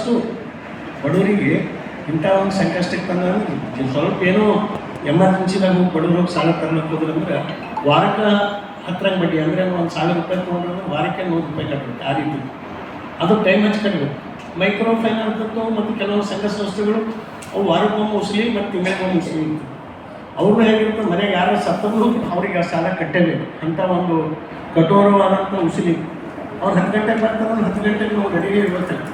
ಭಾಳಷ್ಟು ಬಡವರಿಗೆ ಇಂಥ ಒಂದು ಸಂಕಷ್ಟಕ್ಕೆ ತಂದ್ರೆ ಸ್ವಲ್ಪ ಏನೋ ಎಮರ್ಜೆನ್ಸಿದಾಗ ಹೋಗಿ ಬಡವರು ಹೋಗಿ ಸಾಲ ತರಲಿಕ್ಕೆ ಹೋದ್ರಂದ್ರೆ ವಾರಕ್ಕೆ 10 ಬಡ್ಡಿ ಅಂದರೆ ಒಂದು 1000 ರೂಪಾಯಿ ತೊಗೊಂಡ್ರೆ ವಾರಕ್ಕೆ 100 ರೂಪಾಯಿ ಕಟ್ಟಬೇಕು. ಆ ರೀತಿ ಅದು ಟೈಮ್ ಹಚ್ಚಿ ಕಟ್ಟಬೇಕು. ಮೈಕ್ರೋ ಫೈನಾನ್ಸ್ ಮತ್ತು ಕೆಲವು ಸಂಘ ಸಂಸ್ಥೆಗಳು ಅವು ವಾರಕ್ಕೊಮ್ಮೆ ಉಸಲಿ ಮತ್ತು ತಿಂಗಳಿಗೊಮ್ಮೆ ಉಸಲಿ ಇರ್ತದೆ. ಅವ್ರನ್ನ ಹೇಗಿರ್ತದೆ, ಮನೆಗೆ ಯಾರು ಸತ್ತರೂ ಅವ್ರಿಗೆ ಆ ಸಾಲ ಕಟ್ಟೇಬೇಕು. ಅಂಥ ಒಂದು ಕಠೋರವಾದಂಥ ಉಸಲಿ. ಅವ್ರು 10 ಗಂಟೆಗೆ ಬರ್ತಾರೆ, 10 ಗಂಟೆಗೆ ನಾವು ರೆಡಿಗೆ ಇರ್ತಾರೆ.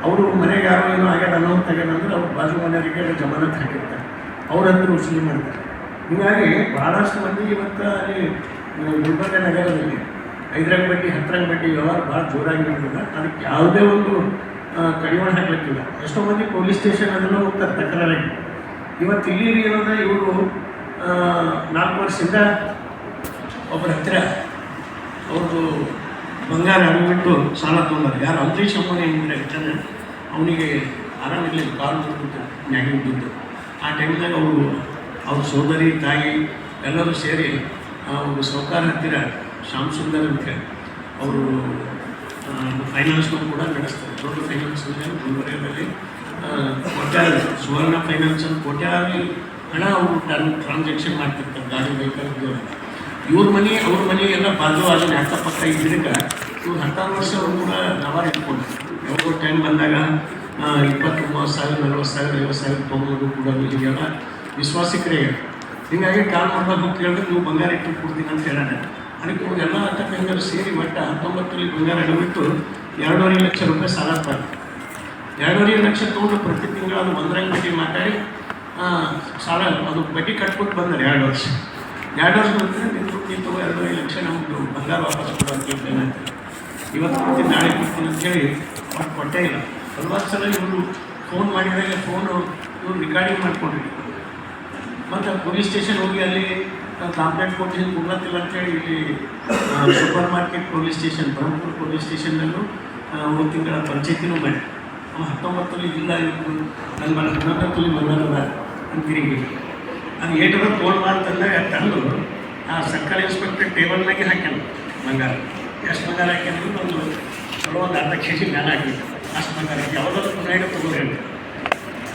ಅವರು ಮನೆಗೆ ಯಾರೋ ಏನೋ ಆಗ್ಯಾದ ಅನ್ನೋಂತ ಆಗ್ಯಾದ ಅಂದ್ರೆ ಅವ್ರು ಬಾಜು ಮನೆಯವರಿಗೆ ಜಮಾನತ್ ಹಾಕಿರ್ತಾರೆ, ಅವ್ರ ಹತ್ರ ಉಸಲಿ ಮಾಡ್ತಾರೆ. ಹೀಗಾಗಿ ಭಾಳಷ್ಟು ಮಂದಿ ಇವತ್ತು ಅಲ್ಲಿ ಗುಲ್ಬರ್ಗ ನಗರದಲ್ಲಿ 5 ಬಡ್ಡಿ 10 ಬಡ್ಡಿ ವ್ಯವಹಾರ ಭಾಳ ಜೋರಾಗಿ ನಡೆದಿಲ್ಲ. ಅದಕ್ಕೆ ಯಾವುದೇ ಒಂದು ಕಡಿವಾಣ ಹಾಕ್ಲಿಕ್ಕಿಲ್ಲ. ಎಷ್ಟೋ ಮಂದಿ ಪೊಲೀಸ್ ಸ್ಟೇಷನ್ ಅದನ್ನು ಹೋಗ್ತಾರೆ ತಕರಾರಾಗಿ. ಇವತ್ತು ಇಲ್ಲಿ ಏನಂದ್ರೆ ಇವರು 4 ವರ್ಷದಿಂದ ಒಬ್ಬರ ಹತ್ತಿರ ಅವ್ರದ್ದು ಬಂಗಾರ ಅನ್ಬಿಟ್ಟು ಸಾಲ ತೊಗೊಂಡಾರೆ. ಯಾರು ಅಂಬರೀಷ್ ಅಮ್ಮನೇ ಹೆಂಗಿದ್ರೆ ಅವನಿಗೆ ಆರಾಮಿರಲಿಲ್ಲ, ಕಾಲು ಮುಗಿಬಿಟ್ಟು ಮ್ಯಾಗಿ ಬಿದ್ದು. ಆ ಟೈಮ್ದಾಗ ಅವ್ರ ಸೋದರಿ ತಾಯಿ ಎಲ್ಲರೂ ಸೇರಿ ಒಂದು ಸೌಕಾರ ಹತ್ತಿರ ಶ್ಯಾಮ್ ಸುಂದರ್ ಅಂತ ಹೇಳಿ ಅವರು ಫೈನಾನ್ಸ್ನು ಕೂಡ ನಡೆಸ್ತಾರೆ. ದೊಡ್ಡ ಫೈನಾನ್ಸ್ ಗುಲ್ಬರ್ಗದಲ್ಲಿ ಕೋಟ್ಯಾವಧಿ ಸುವರ್ಣ ಫೈನಾನ್ಸ್ ಅಂತ ಕೋಟ್ಯಾವಧಿ ಹಣ ಅವರು ಟ್ರಾನ್ಸಾಕ್ಷನ್ ಮಾಡ್ತಿರ್ತಾರೆ. ಗಾಡಿ ವೆಹಿಕಲ್ ಇವ್ರ ಮನೆ ಅವ್ರ ಮನೆ ಎಲ್ಲ ಬಾಜು ಅಕ್ಕಪಕ್ಕ ಇದ್ದಿದ್ದಕ್ಕೆ ಇವ್ರು 16 ವರ್ಷ ಅವ್ರು ಕೂಡ ವ್ಯವಹಾರ ಇಟ್ಕೊಂಡು ಯಾವಾಗ ಟೈಮ್ ಬಂದಾಗ 20-30 ಸಾವಿರ 40 ಸಾವಿರ 50 ಸಾವಿರ ತೊಗೊಂಡು ಕೂಡ ಹೀಗೆಲ್ಲ ವಿಶ್ವಾಸಿಕರೇ. ಹೀಗಾಗಿ ಕಾಲ್ ಮಾಡ್ದಾಗ ಹೋಗಿ ಕೇಳಿದ್ರೆ ನೀವು ಬಂಗಾರ ಇಟ್ಟು ಕೊಡ್ತೀನಿ ಅಂತ ಹೇಳೋಣ. ಅದಕ್ಕೆ ಇವ್ರು ಎಲ್ಲ ಅಕ್ಕ ತಂಗರು ಸೇರಿ ಒಟ್ಟು 19 ಬಂಗಾರ ಅಡವಿಟ್ಟು 2.5 ಲಕ್ಷ ರೂಪಾಯಿ ಸಾಲ ಆಗ್ತಾರೆ. 2.5 ಲಕ್ಷ ತೊಗೊಂಡು ಪ್ರತಿ ತಿಂಗಳು ಅದು 1 ಬಡ್ಡಿ ಮಾತಾಡಿ ಸಾಲ ಅದು ಬಡ್ಡಿ ಕಟ್ಬಿಟ್ಟು ಬಂದರೆ 2 ವರ್ಷ ಬಂದರೆ ನೀವು 2.5 ಲಕ್ಷ ನಮ್ಮದು ಬಂಗಾರ ವಾಪಸ್ ಕೊಡೋ ಅಂತ ಏನಾಗ್ತದೆ. ಇವತ್ತು ಕೊಡ್ತೀನಿ ನಾಳೆ ಕೊಡ್ತೀನಿ ಅಂತೇಳಿ ಅವ್ರು ಕೊಟ್ಟೇ ಇಲ್ಲ. 40 ಸಲ ಇವರು ಫೋನ್ ಮಾಡಿದಾಗ ಇವ್ರು ರಿಕಾರ್ಡಿಂಗ್ ಮಾಡ್ಕೊಂಡಿದ್ರು. ಮತ್ತು ಪೊಲೀಸ್ ಸ್ಟೇಷನ್ ಹೋಗಿ ಅಲ್ಲಿ ಕಂಪ್ಲೇಂಟ್ ಕೊಟ್ಟಿದ್ದು ಕೊಡ್ಲತ್ತಿಲ್ಲ ಅಂತೇಳಿ ಇಲ್ಲಿ super market police station Brahmapura police ಸ್ಟೇಷನ್ನಲ್ಲೂ 1 ತಿಂಗಳ ಪಂಚಾಯತಿನೂ ಮಾಡಿ 19 ಇಲ್ಲ ಇವತ್ತು ನನ್ನ ಮನೆ 11 ಬಂಗಾರದ ಅಂತಿರಿಗೆ ಅದು ಏಟದ ಫೋನ್ ಮಾಡ್ತಂದಾಗ ತಂದು ಆ ಸರ್ಕಾರಿ ಇನ್ಸ್ಪೆಕ್ಟರ್ ಟೇಬಲ್ನಾಗೆ ಹಾಕ್ಯಾನ ಬಂಗಾರ. ಎಷ್ಟು ಬಂಗಾರ ಹಾಕ್ಯಾನ ಒಂದು ಅರ್ಧ kg ಮೇಲೆ ಹಾಕಿತ್ತು. ಅಷ್ಟು ಬಂಗಾರ ಯಾವುದಾದ್ರು ನಾಯ್ಡು ತೊಗೊಂಡ್ರಿ ಅಂತ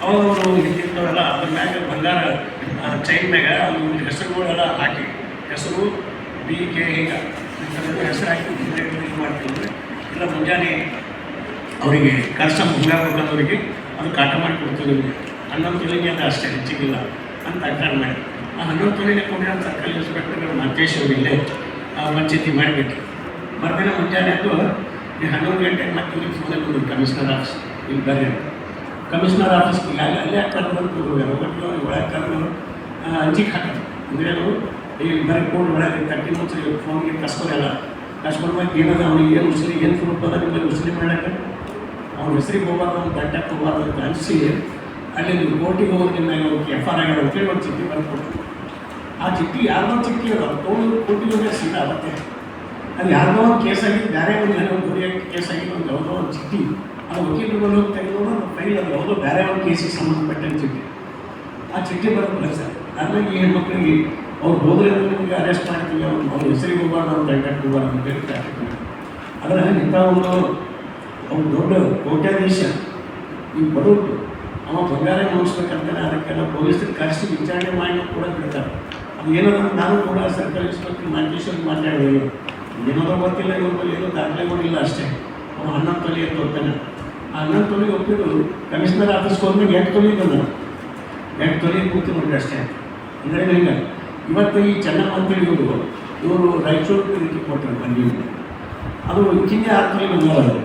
ಅವರು ಹಿಂದಿದ್ದವೆಲ್ಲ ಅದ್ರ ಮ್ಯಾಗ ಬಂಗಾರ ಚೈನ್ ಮ್ಯಾಗ ಅದು ಹೆಸರುಗಳೆಲ್ಲ ಹಾಕಿ ಹೆಸರು BK ಹಿಂಗೆ ಹೆಸರು ಹಾಕಿ ಇದು ಮಾಡ್ತಿದ್ರು. ಇಲ್ಲ ಮುಂಜಾನೆ ಅವರಿಗೆ ಕರ್ಸ ಮುಂಗಾರವರಿಗೆ ಅದು ಕಾಟ ಮಾಡಿ ಕೊಡ್ತಿದ್ವಿ. 11 ತೊಲೆಗೆ ಅದು ಅಷ್ಟೇ ಹೆಚ್ಚಿಗಿಲ್ಲ ಅಂತ ಅಡ್ಡಾಡ್ ಮಾಡಿ ಆ 11 ತೊಲೆಗೆ ಕೊಡಿ ಅಂತ ಸರ್ಕಾರಿ ಇನ್ಸ್ಪೆಕ್ಟರ್ ಮಹೇಶ್ ಅವರು ಇಲ್ಲೇ ಪಂಚಾಯತಿ ಮಾಡಿಬಿಟ್ರು. ಮರುದಿನ ಮುಂಜಾನೆ ಅದು 11 ಗಂಟೆಗೆ ಮತ್ತೆ ಇಲ್ಲಿ ಫೋನಲ್ಲಿ ಬಂದು ಕಮಿಷನರ್ ಆಫೀಸ್ ಇಲ್ಲಿ ಬರ್ರಿ ಅಂತ. ಕಮಿಷನರ್ ಆಫೀಸ್ಗೆ ಅಲ್ಲೇ ಕರೆದು ಬಂದು ಒಳಗೆ ಕರೆದು ಅಂಜಿಗೆ ಹಾಕೋದು ಅಂದ್ರೇನು ಇಲ್ಲಿ ಬರೀ ಕೋಡ್ ಒಳಗೆ 30 ಮುಂಚೆ ಫೋನ್ಗೆ ಕಸ್ಕೋದಲ್ಲ ಕಸ್ಕೊಂಡ್ಮೇಲೆ ಏನದ ಅವ್ನಿಗೆ ಏನು ಉಸಿರಿ ಏನು ಪ್ರೂಫ್ ಅದ ನಿಮ್ಮಲ್ಲಿ ಉಸಿರಿ ಮಾಡೋಕ್ಕೆ ಅವ್ನ ಹೆಸರಿಗೆ ಹೋಗ್ಬಾರ್ದು ಅವ್ನು ಗಂಟೆಗೆ ಹೋಗ್ಬಾರ್ದು ಅಂತ ಅನಿಸಿ ಅಲ್ಲಿ ನೀವು ಕೋರ್ಟಿಗೆ ಹೋಗಿ ನಿಮ್ಮ FR ಆಗ್ಯಾವ ಅಂತೇಳಿ ಒಂದು ಚಿಟ್ಟಿ ಬರೆದು ಕೊಡ್ತೀವಿ. ಆ ಚಿಟ್ಟಿ ಯಾರ್ದೋ ಚಿಟ್ಟಿ ಅದು ತೊಗೊಂಡು ಕೋರ್ಟಿಗೆ ಹೋಗಿ ಸೀದಾ ಅವತ್ತೆ ಅದು ಯಾರ್ದೋ ಒಂದು ಕೇಸ್ ಆಗಿದ್ದು ಬೇರೆ ಒಂದು ಏನೋ ಒಂದು ಗುರಿಯಾಗಿ ಕೇಸ್ ಆಗಿದ್ದು ಒಂದು ಯಾವುದೋ ಒಂದು ಚಿಟ್ಟಿ ಅದು ವಕೀಲರುಗಳು ತೆಗೆದು ಫೈಲ್ ಅದು ಯಾವುದೋ ಬೇರೆ ಒಂದು ಕೇಸಿಗೆ ಸಂಬಂಧಪಟ್ಟ ಚಿಟ್ಟಿ. ಆ ಚಿಟ್ಟಿ ಬರೋದಿಲ್ಲ ಸರ್. ಹಾಗಾಗಿ ಈ ಹೆಣ್ಮಕ್ಳಿಗೆ ಅವ್ರು ಹೋದ್ರೆ ನಿಮಗೆ ಅರೆಸ್ಟ್ ಮಾಡ್ತೀವಿ, ಅವ್ರ ಹೆಸರಿಗೆ ಹೋಗ್ಬಾರ್ದು ಅವ್ರು ಡೈರೆಕ್ಟ್ ಹೋಗ್ಬಾರ್ದು ಅಂತೇಳಿ ಟ್ರಾಫಿಕ್ ಮಾಡಿ. ಆದರೆ ಇಂಥ ಅವ್ರು ದೊಡ್ಡ ಕೋಟ್ಯಾಧೀಶ ಈ ಬಡವರು ಅವ ಬಂಗಾರ ಮುಗಿಸ್ಬೇಕಂತಾನೆ ಅದಕ್ಕೆಲ್ಲ ಪೊಲೀಸರಿಗೆ ಕರೆಸಿ ವಿಚಾರಣೆ ಮಾಡಿ ಕೂಡ ಬಿಡ್ತಾರೆ. ಅದು ಏನಂದ್ರೆ ನಾನು ಕೂಡ ಸರ್ಕಾರಿ ಇನ್ಸ್ಪೆಕ್ಟರ್ ಮಾರ್ಗೇಶ್ವರ್ ಮಾತಾಡೋದು ಏನೋ ಗೊತ್ತಿಲ್ಲ ಇವ್ರ ಬಳಿ ಏನೋ ದಾಖಲೆಗಳಿಲ್ಲ ಅಷ್ಟೇ. ಅವ್ನು 11 ತೊಲೆ ಅಂತ ಹೋಗ್ತಾನೆ. ಆ 11 ತೊಲೆಗೆ ಒಪ್ಪಿದ್ದು ಕಮಿಷನರ್ ಆಫೀಸ್ಗೆ ಹೋದ್ಮೇಲೆ 8 ತೊಲೆ ಬಂದ 8 ತೊಲೆ ಕೂತು ನೋಡ್ರಿ ಅಷ್ಟೇ. ಅಂದರೆ ಹಿಂಗೆ ಇವತ್ತು ಈ ಚೆನ್ನಮ್ಮ ಅಂತೇಳಿ ಇವರು ರಾಯಚೂರು ರೀತಿ ಕೊಟ್ಟರು ಬನ್ನಿ ಅದು ಹಿಂದೆ 6 ತೊಲೆ ಬಂಗಾರ ಅದು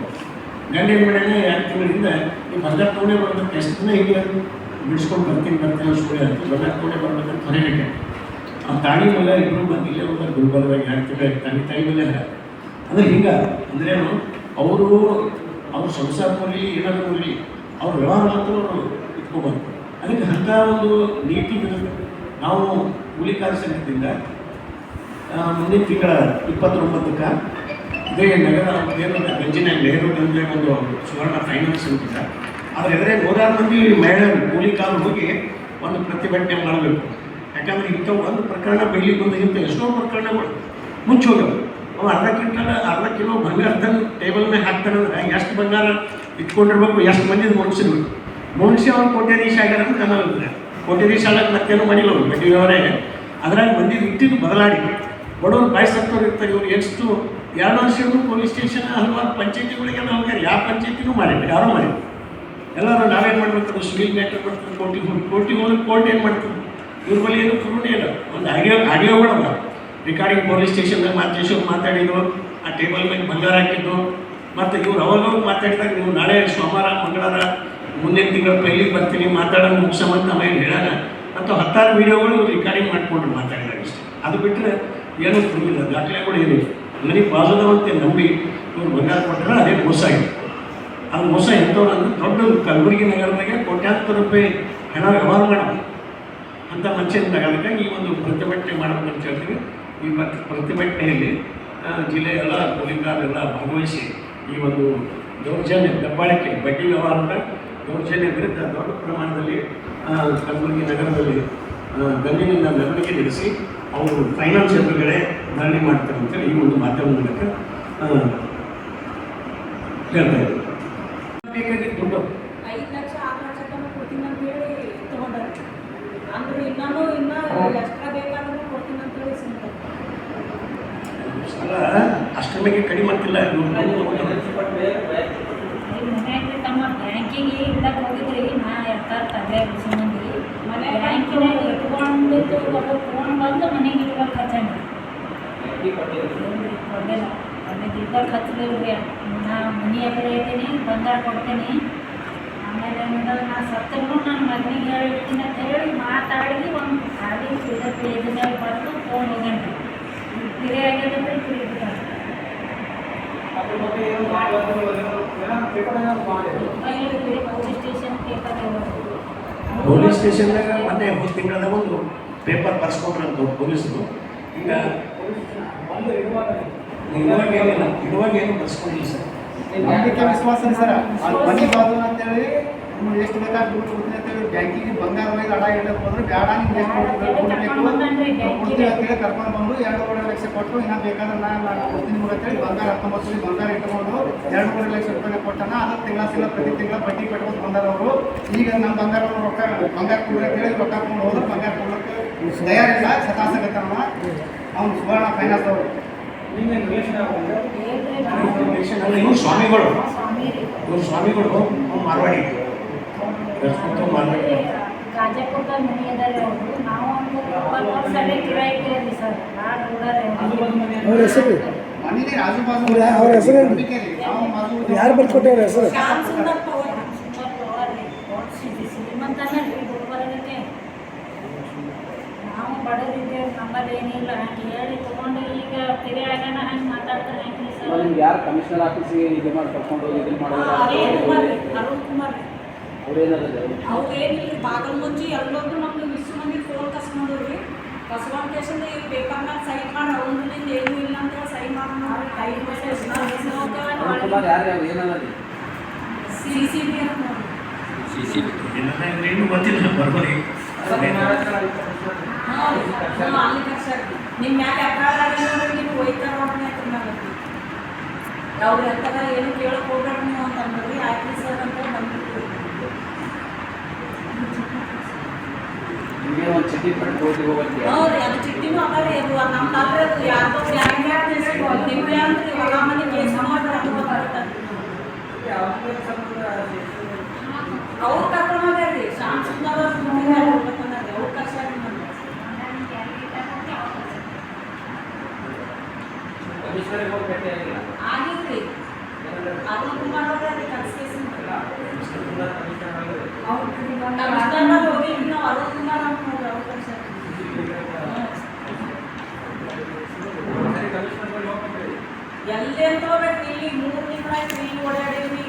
ಗಂಡಿನ ಮನೆಯೇ 2 ತಿಂಗಳಿಂದ ಈ ಬಂಗಾರ ತೊಗೊಂಡೇ ಬರ್ಬೇಕು. ಎಷ್ಟು ದಿನ ಹೀಗೆ ಬಿಡಿಸ್ಕೊಂಡು ಬರ್ತೀನಿ ಸುಳ್ಳು ಅಂತ ಬಂಗಾರ ತೊಗೊಂಡೇ ಬರ್ಬೇಕಂತ ಹೊರಗೆ ಆ ತಾಯಿ ಮೇಲೆ ಇಬ್ಬರು ಬಂದು ಇಲ್ಲೇ ಹೋದಾಗ ಗುಲ್ಬರ್ದಾಗ 2 ತಿಂಗಳು ತಾಯಿ ಮೇಲೆ ಅಂದರೆ ಹಿಂಗೆ ಅಂದ್ರೇನು ಅವ್ರ ಸಂಸಾರ ಬರಲಿ ಏನಾದರೂ ಬರಲಿ ಅವ್ರ ವ್ಯವಹಾರ ಮಾತ್ರ ಅವರು ಇಟ್ಕೋಬಾರ್ದು. ಅದಕ್ಕೆ ಅಂಥ ಒಂದು ನೀತಿ ನಾವು ಕೂಲಿಕಾರ ಸಂಘದಿಂದ ಮುಂದಿನ ತಿಂಗಳ 29ಕ್ಕೆ ಇದೇ ನಗರ ಗಂಜಿನಾಗ ನೆಹರು ಗಂಜೆ ಒಂದು ಸುವರ್ಣ ಫೈನಾನ್ಸ್ ಅಂತಿದ್ದ ಅದ್ರ ಎದುರೇ 100 ಮಂದಿ ಮಹಿಳೆಯರು ಕೂಲಿಕಾರರು ಹೋಗಿ ಒಂದು ಪ್ರತಿಭಟನೆ ಮಾಡಬೇಕು. ಯಾಕಂದರೆ ಇಂಥ ಒಂದು ಪ್ರಕರಣ ಬೆಳಿಗ್ಗೆ ಬಂದಾಗಿಂತ ಎಷ್ಟೋ ಪ್ರಕರಣಗಳು ಮುಂಚೆ ಹೋಗ್ಯವು. ಅವ ಅರ್ಧ ಕಿಲೋ ಬಂಗಾರ ತಂದು ಟೇಬಲ್ ಮೇಲೆ ಹಾಕ್ತಾನಂದ್ರೆ ಎಷ್ಟು ಬಂಗಾರ ಇಟ್ಕೊಂಡಿರ್ಬೇಕು. ಎಷ್ಟು ಮಂದಿ ಮನುಷ್ಯ ಅವ್ರು ಕೋಟ್ಯಾಧೀಶ ಆಗ್ಯಾರ ಅಂತ ನಮಗೆ ಕೋಟ್ಯಾಧೀಶ ಆಗಕ್ಕೆ ಮತ್ತೇನು ಮಾಡಿಲ್ಲ ಅವ್ರು ಬೆಟ್ಟಿಯವರೇ. ಅದ್ರಾಗ ಮಂದಿ ಇಟ್ಟಿದ್ದು ಬದಲಾಡಿ ಬಡವರು ಬಾಯಿಸತ್ತವ್ರು ಇರ್ತಾರೆ. ಇವ್ರು ಎಷ್ಟು 2 ವರ್ಷಗಳು ಪೊಲೀಸ್ ಸ್ಟೇಷನ್ ಹಲವಾರು ಪಂಚಾಯತಿಗಳಿಗೆಲ್ಲ ಹೋಗ್ಯಾರ. ಯಾವ ಪಂಚಾಯತಿನೂ ಮಾಡಿಲ್ಲ, ಯಾರೂ ಮಾಡಿಲ್ಲ. ಎಲ್ಲರೂ ನಾವೇನು ಮಾಡ್ಬೇಕು, ಸಿವಿಲ್ ಮ್ಯಾಟರ್ ಮಾಡ್ತೀವಿ, ಕೋರ್ಟ್ ಏನು ಮಾಡ್ತೀವಿ, ಇವ್ರ ಬಳಿ ಏನು ಪ್ರೂಫ್ನೇ ಇಲ್ಲ. ಒಂದು ಆಡಿಯೋಗಳವ ರೆಕಾರ್ಡಿಂಗ್ ಪೊಲೀಸ್ ಸ್ಟೇಷನ್ದಾಗ ಮಾತಾಡಿದ್ರು, ಆ ಟೇಬಲ್ ಮೇಲೆ ಬಂಗಾರ ಹಾಕಿದ್ದು. ಮತ್ತು ಇವ್ರು ಅವಾಗ ಮಾತಾಡಿದಾಗ ನೀವು ನಾಳೆ ಸೋಮವಾರ ಮಂಗಳವಾರ ಮುಂದಿನ ತಿಂಗಳು ಪೈಲಿಗೆ ಬರ್ತೀನಿ ಮಾತಾಡೋದು ಮುಗಿಸಮಂತ ಆಮೇಲೆ ಹೇಳೋಣ ಮತ್ತು 10 ವೀಡಿಯೋಗಳು ಇವ್ರು ರೆಕಾರ್ಡಿಂಗ್ ಮಾಡಿಕೊಂಡ್ರು ಮಾತಾಡಿದಾಗ ಇಷ್ಟೇ. ಅದು ಬಿಟ್ಟರೆ ಏನೂ ಪ್ರೂಫಿಲ್ಲ, ದಾಖಲೆಗಳು ಏನಿಲ್ಲ. ಮನೆ ಬಾಜುದವಂತೆ ನಂಬಿ ಇವ್ರು ಬಂಗಾರ ಕೊಟ್ಟರೆ ಅದೇ ಮೋಸ ಆಗಿದೆ. ಅದು ಮೋಸ ಎಂಥವ್ರು ಅಂದ್ರೆ ದೊಡ್ಡ ಕಲಬುರಗಿ ನಗರದಾಗೆ ಕೋಟ್ಯಾಂತರ ರೂಪಾಯಿ ಹಣ ವ್ಯವಹಾರ ಮಾಡೋದು ಅಂತ ಮನುಷ್ಯನ ಅದಕ್ಕಾಗಿ ಈ ಒಂದು ಪ್ರತಿಭಟನೆ ಮಾಡಬೇಕಂತ ಹೇಳ್ತೀವಿ. ಈ ಪ್ರತಿಭಟನೆಯಲ್ಲಿ ಜಿಲ್ಲೆಯ ಎಲ್ಲ ಪೊಲೀಸರೆಲ್ಲ ಭಾಗವಹಿಸಿ ಈ ಒಂದು ದೌರ್ಜನ್ಯ ದಬ್ಬಾಳಿಕೆ ಬಡ್ಡಿ ವ್ಯವಹಾರದ ದೌರ್ಜನ್ಯ ವಿರುದ್ಧ ದೊಡ್ಡ ಪ್ರಮಾಣದಲ್ಲಿ ಕಲಬುರಗಿ ನಗರದಲ್ಲಿ ಗಲ್ಲಿನಿಂದ ಮೆರವಣಿಗೆ ನಡೆಸಿ ಅವರು ಫೈನಾನ್ಸ್ ಎದುರುಗಡೆ ಧರಣಿ ಮಾಡ್ತಾರೆ ಅಂತೇಳಿ ಈ ಒಂದು ಮಾಧ್ಯಮದ ಮೂಲಕ ಹೇಳ್ತಾ ಇದ್ದಾರೆ. ಬೇಕಾಗಿತ್ತು ದುಡ್ಡು 5 ಲಕ್ಷ 6 ಲಕ್ಷ ತನಕ ಕೊಡ್ತೀನಿ ಅಂತ ಹೇಳಿ ತೊಗೊಂಡಾರೆ. ಅಂದ್ರೆ ಇನ್ನೂ ಎಕ್ಸ್ಟ್ರಾ ಬೇಕಾದ್ರೂ ಕೊಡ್ತೀನಿ ಅಂತ ಹೇಳಿ ಸುಮ್ಮನೆ ಅಷ್ಟರಮೇಲೆ ಕಡಿಮೆ ಅಂತಿಲ್ಲ. ತಮ್ಮ ಬ್ಯಾಂಕಿಗೆ ಇಡಕ್ಕೆ ಹೋಗಿದ್ರಿ, ನಾ ಇರ್ತಾರೆ ತಲೆ ಮಂದಿ ಮನೆ ಬ್ಯಾಂಕಿನಾಗ ಇಟ್ಕೊಂಡು ತೊಗೊಂಡು ಬಂದು ಮನೆಗೆ ಇಡ್ಬೇಕು ಹಚ್ಚಂడి. ಕೊಡಲಿಲ್ಲ, ಮನೆಗೆ ಇಡ್ಬೇಕು ಹಚ್ಚಲಿಲ್ಲ. ನಾ ಮನೆ ಎದುರು ಇದ್ದೀನಿ, ಬಂಗಾರ ಕೊಡ್ತೀನಿ. ಆಮೇಲೆ ಏನಿಲ್ಲ, ನಾ ಸತ್ತರೂ ನನ್ನ ಮಗನಿಗೆ ಹೇಳಿರ್ತೀನಿ ಅಂತ ಹೇಳಿ ಮಾತಾಡಿ ಒಂದು ಖಾಲಿ ಇದನ್ನ ಬಂದು ತೊಗೊಂಡು ಹೋಗ್ಯಾನ್ರಿ. ಕಿರಿ ಆಗ್ಯದಂದ್ರೆ ಕಿರಿ ಬಿಟ್ಟಾರೆ. ಪೊಲೀಸ್ ಸ್ಟೇಷನ್ದಾಗ ಮೊನ್ನೆ 1 ತಿಂಗಳದಾಗ ಒಂದು ಪೇಪರ್ ಬರ್ಸ್ಕೊಟ್ರಂತ ಪೊಲೀಸರು. ಈಗ ಇಡುವಾಗ ಏನು ಬರ್ಸ್ಕೊಂಡಿಲ್ಲ ಸರ್. ನಂಬಿಕೆ ವಿಶ್ವಾಸ ಸರ್. ಅಲ್ಲಿ ಮನೆ ಬಾಜು ಅಂತೇಳಿ ನಿಮ್ಗೆ ಎಷ್ಟು ಬೇಕಾದ್ರೆ ದುಡ್ಡು ಕೊಡ್ತೀನಿ ಅಂತೇಳಿ ಬ್ಯಾಂಕಿಗೆ ಬಂಗಾರ ಒಯ್ದು ಅಡ ಇಡಕ್ಕೆ ಹೋದ್ರೆ ಬೇಡ ನಿಮ್ಗೆ ಎಷ್ಟು ಕೊಡ್ಬೇಕು ಕೊಡ್ತೀವಿ ಅಂತೇಳಿ ಕರ್ಕೊಂಡು ಬಂದು 2.5 ಲಕ್ಷ ಕೊಟ್ಟು ಇನ್ನೂ ಬೇಕಾದ್ರೆ ನಾನು ಕೊಡ್ತೀನಿ ಅಂತೇಳಿ ಬಂಗಾರ 19 ಬಂಗಾರ ಇಟ್ಕೊಂಡು 2.5 ಲಕ್ಷ ರೂಪಾಯಿ ಕೊಟ್ಟಾನ. ಅದಕ್ಕೆ ತಿಂಗಳ ಪ್ರತಿ ತಿಂಗಳ ಬಡ್ಡಿ ಕಟ್ಕೊಂಡು ಬಂದಾರ ಅವರು. ಈಗ ನಮ್ಮ ಬಂಗಾರ ರೊಕ್ಕ ಬಂಗಾರ ಕೊಡ್ರಿ ಅಂತೇಳಿ ರೊಕ್ಕ ತಗೊಂಡು ಹೋದ್ರೆ ಬಂಗಾರ ಕೊಡೋಕ್ಕೆ ತಯಾರಿಲ್ಲ, ಸತಾಸಕತ್ತಾನ ಅವ್ನು ಸುವರ್ಣ ಫೈನಾನ್ಸ್ ಅವರು. ಇವ್ರು ಸ್ವಾಮಿಗಳು ಮಾರ್ವಾಡಿ ಗಾಜಾಪುರದ ಮನೆ ಇದ್ದಾರೆ ಅವರು. ನಾವು ಒಂದು 20 ವರ್ಷ ಅಲ್ಲೇ ಕಿರಾಯಿ ಇದ್ದೀವಿ ಸರ್. ಭಾಳ ನೋಡಾರೆ ಅವ್ರ ಹೆಸರು ಮನೇಲಿ ಆಜು ಬಾಜು ಅವ್ರ ಹೆಸರು ಯಾರು ಬರ್ಕೊಟ್ಟವ್ರ ಹೆಸರು ಶ್ಯಾಮ್ ಸುಂದರ್ ಪವಾರ್. ಶ್ರೀಮಂತನೇ ಬರೋದಕ್ಕೆ ನಾವು ಬಡವರಿದ್ದೇವೆ, ನಮ್ಮಲ್ಲಿ ಏನಿಲ್ಲ. ಹಂಗೆ ಹೇಳಿ ತೊಗೊಂಡು ಈಗ ಕಿರಿ ಆಗೋಣ ಹಂಗೆ ಮಾತಾಡ್ತಾರೆ. ಹೆಂಗೆ ಸರ್ ನಿಮ್ಗೆ ಯಾರು ಕಮಿಷನರ್ ಆಫೀಸಿಗೆ ಇದು ಮಾಡಿ ಕರ್ಕೊಂಡು ಹೋಗಿ ಇದನ್ನು ಮಾಡೋದು ಅರುಣ್ ಕುಮಾರ್ ಅವ್ರು ಏನಾದ್ರು ಅವ್ರು ಏನಿಲ್ಲ ಬಾಗಲ್ ಮುಂಚೆ ಎಲ್ಲೊಂದು ನಮ್ದು ಇಷ್ಟು ಮಂದಿ ಫೋನ್ ಕಸ್ಕೊಂಡ್ರಿ. ಕಸ್ಕೊಂಡ್ ಕೇಸಿಂದ ಈ ಪೇಪರ್ ಮೇಲೆ ಸೈನ್ ಮಾಡಿ ಅವ್ರಿಂದ ಏನೂ ಇಲ್ಲ ಅಂತ ಸೈನ್ ಮಾಡೋಣ. 5 ವರ್ಷ ಕುಮಾರ್ ಯಾರು ಏನನ್ನೋದು CCB ಅಂತ ನೋಡಿ. ಏನು ಗೊತ್ತಿಲ್ಲ ಬರ್ಬರಿ ಅಲ್ಲಿ ಕರ್ಸಾರ ನಿಮ್ಮ ಮ್ಯಾಲೆ ಅಪರಾಧ ಆಗಿದ್ರೆ ನೀವು ಹೋಯ್ತಾರ ಅವ್ರು ಎಂತಾಗ ಏನು ಕೇಳಕ್ಕೆ ಹೋಗ್ಬೇಡ ನೀವು ಅಂತ ಅಂದ್ರಿ. ಆಯ್ತು ಸರ್ ಅಂತ ಬಂದ್ಬಿಟ್ಟು ನಿಮಗೆ ಒಂದು ಚೀಟಿ ಪಟ್ಟು ಹೋಗಿ ಹೋಗ್ತೀವಿ. ಹೌದು, ಅದು ಚಿಟ್ಟಿನೂ ಅದ ರೀ. ಅದು ನಮ್ದು ಅಲ್ರಿ, ಅದು ಯಾರ್ದೋ ನಿಮ್ಮೇ ಅಂದ್ರೆ ಹೊಲ ಮನೆ ಕೇಸ್ ಮಾಡಿ ಅವ್ರು ಕರ್ಕೊಂಡೋಗ್ಯಾರ ರೀ. ಶ್ಯಾಮ್ ಸುಂದರ್ ಅವ್ರು ಕರ್ಸಾರ ಕಮಿಷನರಿಗೆ ಹೋಗಿ ಭೇಟಿ ಆಗಿಲ್ಲ ಆಗಿದ್ರಿ. ಅರುಣ್ ಕುಮಾರ್ ಅವ್ರ ಕರ್ಸ್ಕೇಸಿಂದ ಕಮಿಷನರ್ ಹೋಗಿದ್ವಿ ನಾವು. ಅರುಣ್ ಕುಮಾರ್ ಅಂತ ನೋಡ್ರಿ ಅವ್ರು ಕರ್ಸಾರ. ಎಲ್ಲಿ ಅಂತ ಹೋಗ್ಬೇಕು, ಇಲ್ಲಿ 3 ತಿಂಗಳಾಯ್ತು ಇಲ್ಲಿ ಓಡಾಡಿದ್ವಿ.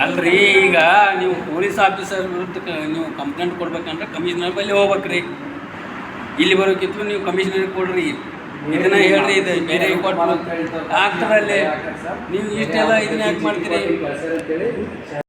ಅಲ್ರಿ, ಈಗ ನೀವು ಪೊಲೀಸ್ ಆಫೀಸರ್ ವಿರುದ್ಧ ನೀವು ಕಂಪ್ಲೇಂಟ್ ಕೊಡ್ಬೇಕಂದ್ರೆ ಕಮಿಷನರ್ ಬಳಿ ಹೋಗ್ಬೇಕ್ರಿ. ಇಲ್ಲಿ ಬರೋಕ್ಕಿತ್ತು ನೀವು ಕಮಿಷನರ್ಗೆ ಕೊಡ್ರಿ. ಇದನ್ನ ಹೇಳ್ರಿ, ಇದು ಬೇರೆ ಕೊಟ್ಟು ಆಗ್ತದಲ್ಲಿ ನೀವು ಇಷ್ಟೆಲ್ಲ ಇದನ್ನ ಯಾಕೆ ಮಾಡ್ತೀರಿ?